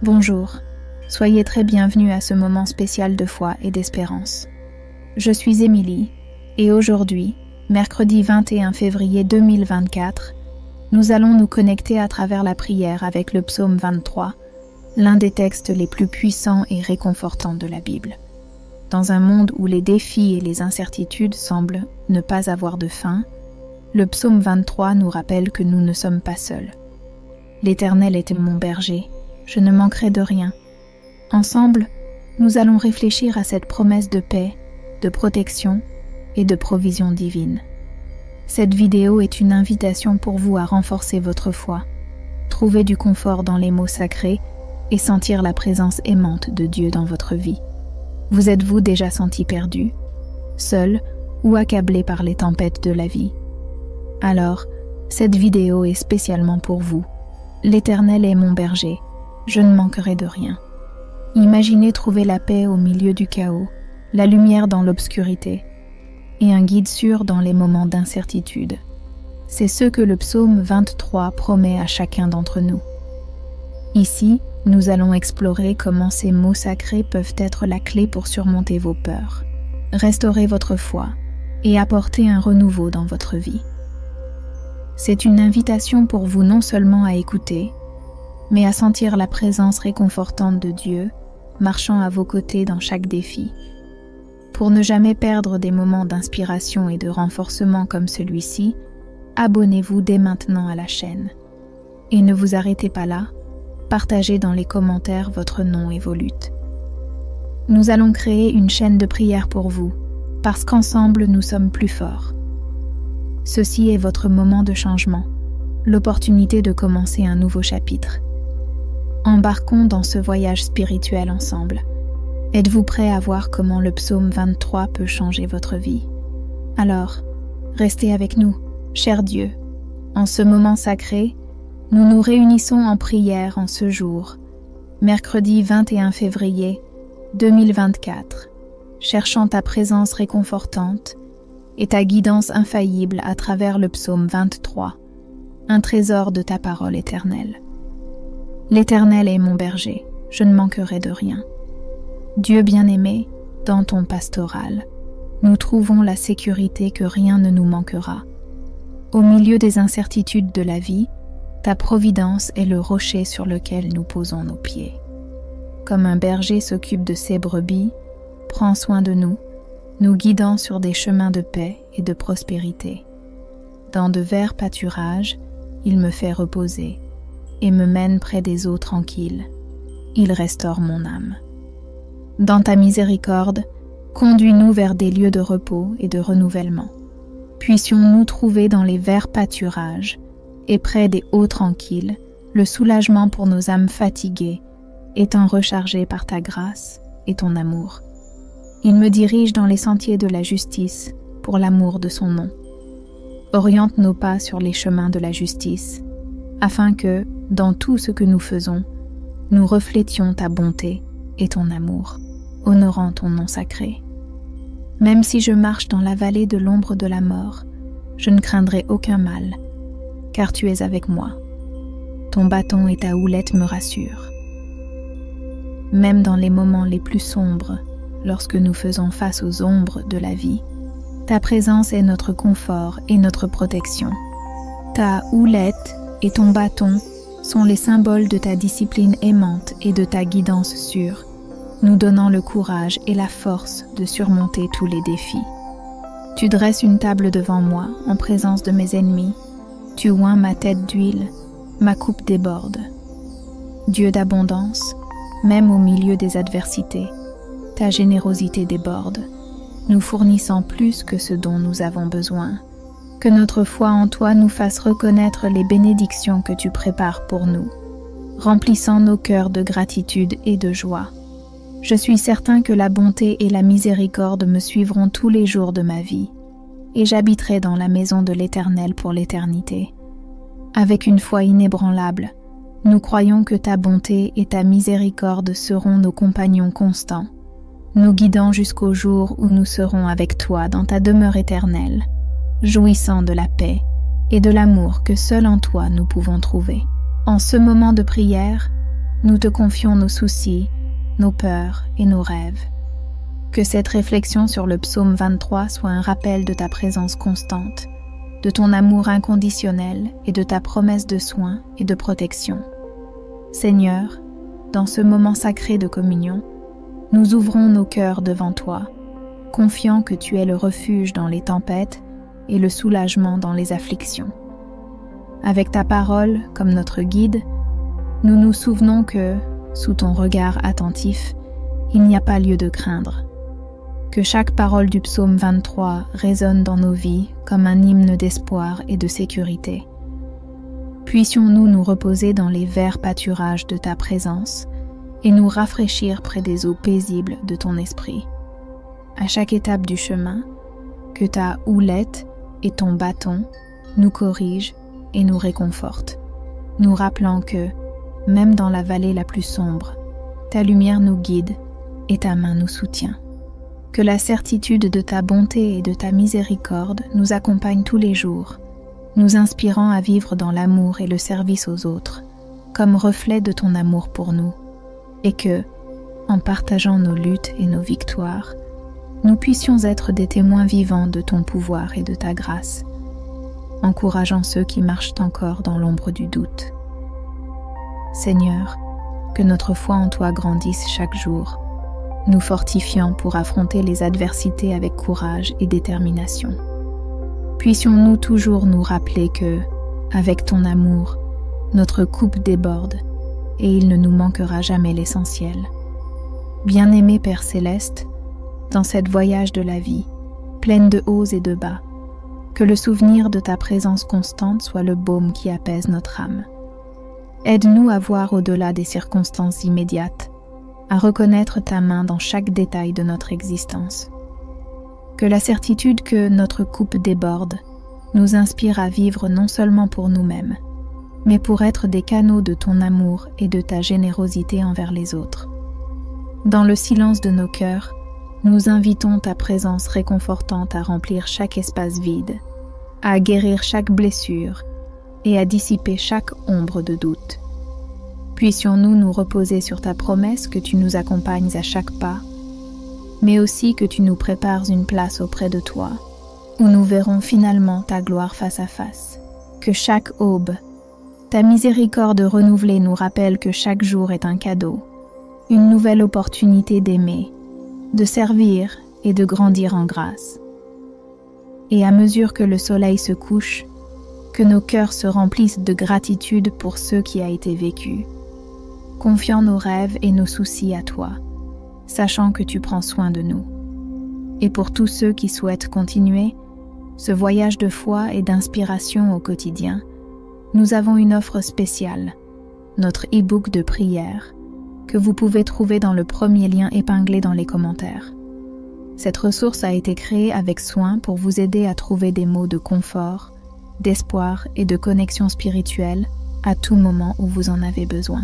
Bonjour, soyez très bienvenus à ce moment spécial de foi et d'espérance. Je suis Émilie et aujourd'hui, mercredi 21 février 2024, nous allons nous connecter à travers la prière avec le psaume 23, l'un des textes les plus puissants et réconfortants de la Bible. Dans un monde où les défis et les incertitudes semblent ne pas avoir de fin, le psaume 23 nous rappelle que nous ne sommes pas seuls. L'Éternel est mon berger, je ne manquerai de rien. Ensemble, nous allons réfléchir à cette promesse de paix, de protection et de provision divine. Cette vidéo est une invitation pour vous à renforcer votre foi, trouver du confort dans les mots sacrés et sentir la présence aimante de Dieu dans votre vie. Vous êtes-vous déjà senti perdu, seul ou accablé par les tempêtes de la vie? Alors, cette vidéo est spécialement pour vous. L'Éternel est mon berger, je ne manquerai de rien. Imaginez trouver la paix au milieu du chaos, la lumière dans l'obscurité et un guide sûr dans les moments d'incertitude. C'est ce que le psaume 23 promet à chacun d'entre nous. Ici, nous allons explorer comment ces mots sacrés peuvent être la clé pour surmonter vos peurs, restaurer votre foi et apporter un renouveau dans votre vie. C'est une invitation pour vous non seulement à écouter, mais à sentir la présence réconfortante de Dieu marchant à vos côtés dans chaque défi. Pour ne jamais perdre des moments d'inspiration et de renforcement comme celui-ci, abonnez-vous dès maintenant à la chaîne. Et ne vous arrêtez pas là, partagez dans les commentaires votre nom et vos luttes. Nous allons créer une chaîne de prière pour vous, parce qu'ensemble nous sommes plus forts. Ceci est votre moment de changement, l'opportunité de commencer un nouveau chapitre. Embarquons dans ce voyage spirituel ensemble. Êtes-vous prêt à voir comment le psaume 23 peut changer votre vie? Alors, restez avec nous, cher Dieu. En ce moment sacré, nous nous réunissons en prière en ce jour, mercredi 21 février 2024, cherchant ta présence réconfortante et ta guidance infaillible à travers le psaume 23, un trésor de ta parole éternelle. L'Éternel est mon berger, je ne manquerai de rien. Dieu bien-aimé, dans ton pastoral, nous trouvons la sécurité que rien ne nous manquera. Au milieu des incertitudes de la vie, ta providence est le rocher sur lequel nous posons nos pieds. Comme un berger s'occupe de ses brebis, prends soin de nous, nous guidant sur des chemins de paix et de prospérité. Dans de verts pâturages, il me fait reposer et me mène près des eaux tranquilles. Il restaure mon âme. Dans ta miséricorde, conduis-nous vers des lieux de repos et de renouvellement. Puissions-nous trouver dans les verts pâturages et près des eaux tranquilles le soulagement pour nos âmes fatiguées, étant rechargées par ta grâce et ton amour. Il me dirige dans les sentiers de la justice pour l'amour de son nom. Oriente nos pas sur les chemins de la justice, afin que, dans tout ce que nous faisons, nous reflétions ta bonté et ton amour, honorant ton nom sacré. Même si je marche dans la vallée de l'ombre de la mort, je ne craindrai aucun mal, car tu es avec moi. Ton bâton et ta houlette me rassurent. Même dans les moments les plus sombres, lorsque nous faisons face aux ombres de la vie, ta présence est notre confort et notre protection. Ta houlette et ton bâton sont les symboles de ta discipline aimante et de ta guidance sûre, nous donnant le courage et la force de surmonter tous les défis. Tu dresses une table devant moi en présence de mes ennemis, tu oins ma tête d'huile, ma coupe déborde. Dieu d'abondance, même au milieu des adversités, ta générosité déborde, nous fournissant plus que ce dont nous avons besoin. Que notre foi en toi nous fasse reconnaître les bénédictions que tu prépares pour nous, remplissant nos cœurs de gratitude et de joie. Je suis certain que la bonté et la miséricorde me suivront tous les jours de ma vie, et j'habiterai dans la maison de l'Éternel pour l'éternité. Avec une foi inébranlable, nous croyons que ta bonté et ta miséricorde seront nos compagnons constants, nous guidant jusqu'au jour où nous serons avec toi dans ta demeure éternelle, jouissant de la paix et de l'amour que seul en toi nous pouvons trouver. En ce moment de prière, nous te confions nos soucis, nos peurs et nos rêves. Que cette réflexion sur le psaume 23 soit un rappel de ta présence constante, de ton amour inconditionnel et de ta promesse de soin et de protection. Seigneur, dans ce moment sacré de communion, nous ouvrons nos cœurs devant toi, confiant que tu es le refuge dans les tempêtes et le soulagement dans les afflictions. Avec ta parole comme notre guide, nous nous souvenons que, sous ton regard attentif, il n'y a pas lieu de craindre. Que chaque parole du psaume 23 résonne dans nos vies comme un hymne d'espoir et de sécurité. Puissions-nous nous reposer dans les verts pâturages de ta présence et nous rafraîchir près des eaux paisibles de ton esprit. À chaque étape du chemin, que ta houlette et ton bâton nous corrigent et nous réconfortent, nous rappelant que, même dans la vallée la plus sombre, ta lumière nous guide et ta main nous soutient. Que la certitude de ta bonté et de ta miséricorde nous accompagne tous les jours, nous inspirant à vivre dans l'amour et le service aux autres, comme reflet de ton amour pour nous, et que, en partageant nos luttes et nos victoires, nous puissions être des témoins vivants de ton pouvoir et de ta grâce, encourageant ceux qui marchent encore dans l'ombre du doute. Seigneur, que notre foi en toi grandisse chaque jour, nous fortifiant pour affronter les adversités avec courage et détermination. Puissions-nous toujours nous rappeler que, avec ton amour, notre coupe déborde et il ne nous manquera jamais l'essentiel. Bien-aimé Père Céleste, dans cette voyage de la vie, pleine de hauts et de bas, que le souvenir de ta présence constante soit le baume qui apaise notre âme. Aide-nous à voir au-delà des circonstances immédiates, à reconnaître ta main dans chaque détail de notre existence. Que la certitude que notre coupe déborde nous inspire à vivre non seulement pour nous-mêmes, mais pour être des canaux de ton amour et de ta générosité envers les autres. Dans le silence de nos cœurs, nous invitons ta présence réconfortante à remplir chaque espace vide, à guérir chaque blessure et à dissiper chaque ombre de doute. Puissions-nous nous reposer sur ta promesse que tu nous accompagnes à chaque pas, mais aussi que tu nous prépares une place auprès de toi, où nous verrons finalement ta gloire face à face. Que chaque aube, ta miséricorde renouvelée nous rappelle que chaque jour est un cadeau, une nouvelle opportunité d'aimer, de servir et de grandir en grâce. Et à mesure que le soleil se couche, que nos cœurs se remplissent de gratitude pour ce qui a été vécu, confiant nos rêves et nos soucis à toi, sachant que tu prends soin de nous. Et pour tous ceux qui souhaitent continuer ce voyage de foi et d'inspiration au quotidien, nous avons une offre spéciale, notre e-book de prière, que vous pouvez trouver dans le premier lien épinglé dans les commentaires. Cette ressource a été créée avec soin pour vous aider à trouver des mots de confort, d'espoir et de connexion spirituelle à tout moment où vous en avez besoin.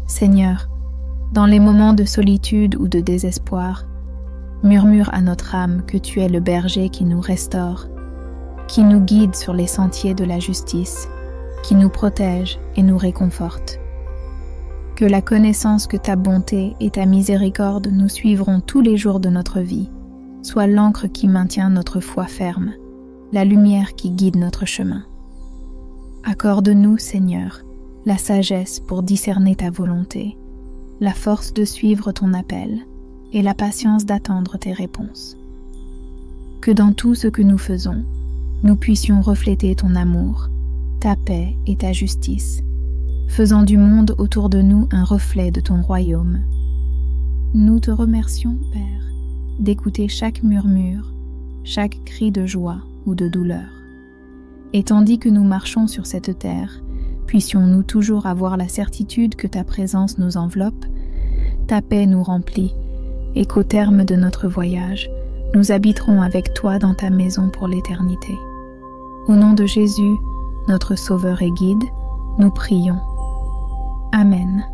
Seigneur, dans les moments de solitude ou de désespoir, murmure à notre âme que tu es le berger qui nous restaure, qui nous guide sur les sentiers de la justice, qui nous protège et nous réconforte. Que la connaissance que ta bonté et ta miséricorde nous suivront tous les jours de notre vie soit l'encre qui maintient notre foi ferme, la lumière qui guide notre chemin. Accorde-nous, Seigneur, la sagesse pour discerner ta volonté, la force de suivre ton appel et la patience d'attendre tes réponses. Que dans tout ce que nous faisons, nous puissions refléter ton amour, ta paix et ta justice, faisant du monde autour de nous un reflet de ton royaume. Nous te remercions, Père, d'écouter chaque murmure, chaque cri de joie ou de douleur. Et tandis que nous marchons sur cette terre, puissions-nous toujours avoir la certitude que ta présence nous enveloppe, ta paix nous remplit, et qu'au terme de notre voyage, nous habiterons avec toi dans ta maison pour l'éternité. Au nom de Jésus, notre Sauveur et Guide, nous prions. Amen.